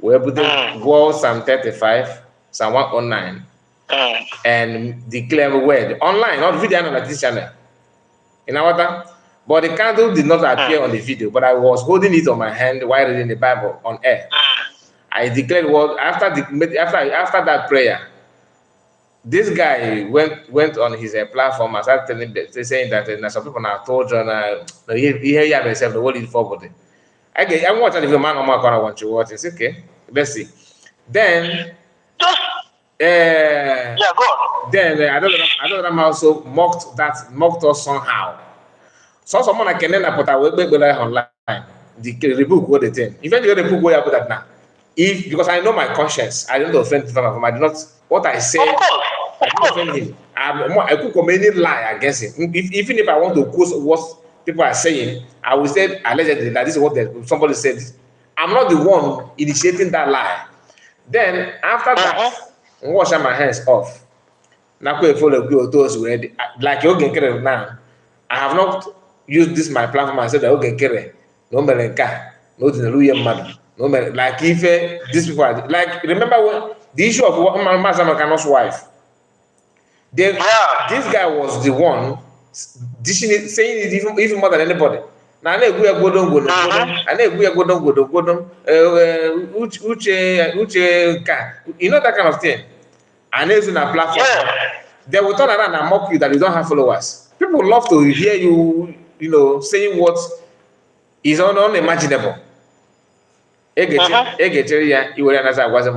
we put the word Psalm 35, Psalm 109, and declare word online, not video on this channel. You know what? But the candle did not appear on the video, but I was holding it on my hand while reading the Bible on air. I declared what after that prayer. This guy went on his platform and started saying that some people are told he hear himself the whole forward. I'm watching the man on my corner. I want to watch. It's okay. Let's see. Then, go on. Then I don't know. Also mocked us somehow. So someone I can then put a web online. The book what they think. Eventually the book where I put that now. If because I know my conscience, I don't offend him. I do not what I say. I don't offend him. I could commit any lie against him. Even if I want to quote what people are saying, I will say allegedly that this is what somebody said. I'm not the one initiating that lie. Then after that, I wash my hands off. Now follow those ready. Like you can now. I have not used this my platform and said that okay, no melenka, no man. No like if these people are like remember when the issue of Mazamakan's wife. This guy was the one dishing it, saying it even more than anybody. Now you know that kind of thing. And it's in a platform. They will turn around and mock you that you don't have followers. People love to hear you, saying what is unimaginable. You will understand that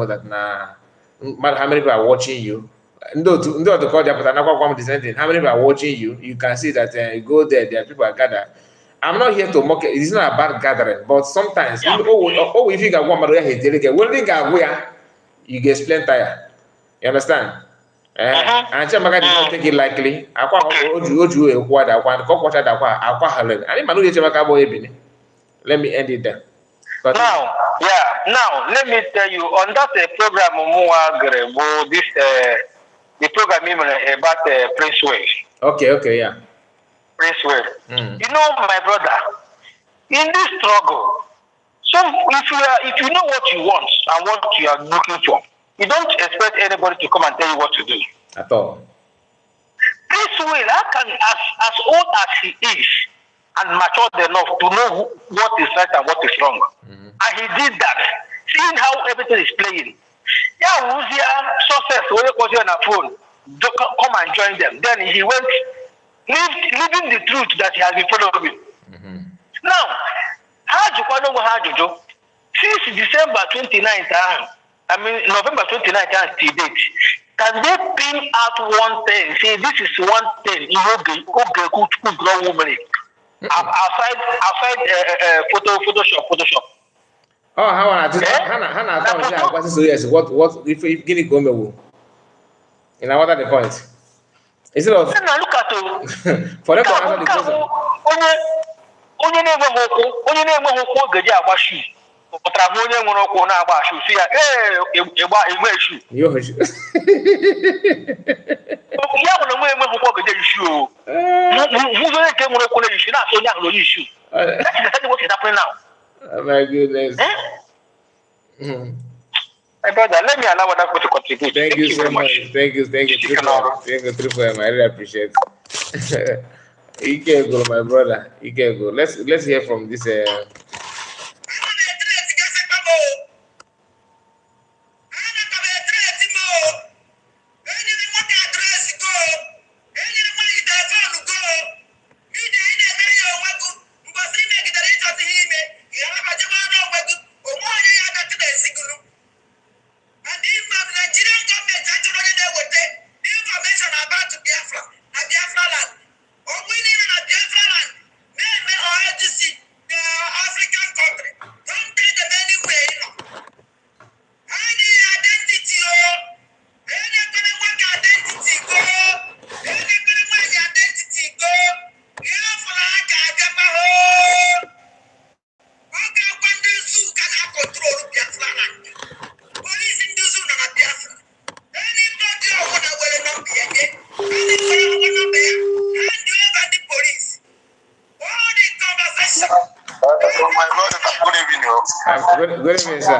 how many people are watching you. How many people are watching you? You can see that you go there are people are gathered. I'm not here to mock it. It's not about gathering, but sometimes if you got one you get splinter. You understand? And Chamaka did not take it lightly. Let me end it there. Now, let me tell you on that program, this the program about Prince Wave. Okay, yeah. Prince Wave. You know, my brother, in this struggle, if you know what you want and what you are looking for, you don't expect anybody to come and tell you what to do. At all. Prince Wave, how can as old as he is and matured enough to know what is right and what is wrong. And he did that, seeing how everything is playing. Yeah, who's here, success, when you was on a phone, come and join them. Then he went, living the truth that he has been following. Now, how do you do? Since December 29th, November 29th till date, can they pin out one thing? Say this is one thing. You grow woman. Outside Photoshop. Oh, how I just Hannah so yes, what if Guinea Gombe? In what are the points? Instead of look at for them to answer the question. Onye na-enwe okwu ogeji agba shoe. Pụtara m onye nwere okwu na-agba shoe si ya egbe shoe. Ya nwere nwe okwu ogeji shoe. Who's onye nke nwere okwu na shoe na-asị onye ahụ onye shoe. That is exactly what is happening now. Oh my goodness. My brother, let me allow that to contribute. Thank you so much. Thank you. Thank you, Triple. I really appreciate it. You can go, my brother. You can go. Let's hear from this. Good evening, sir.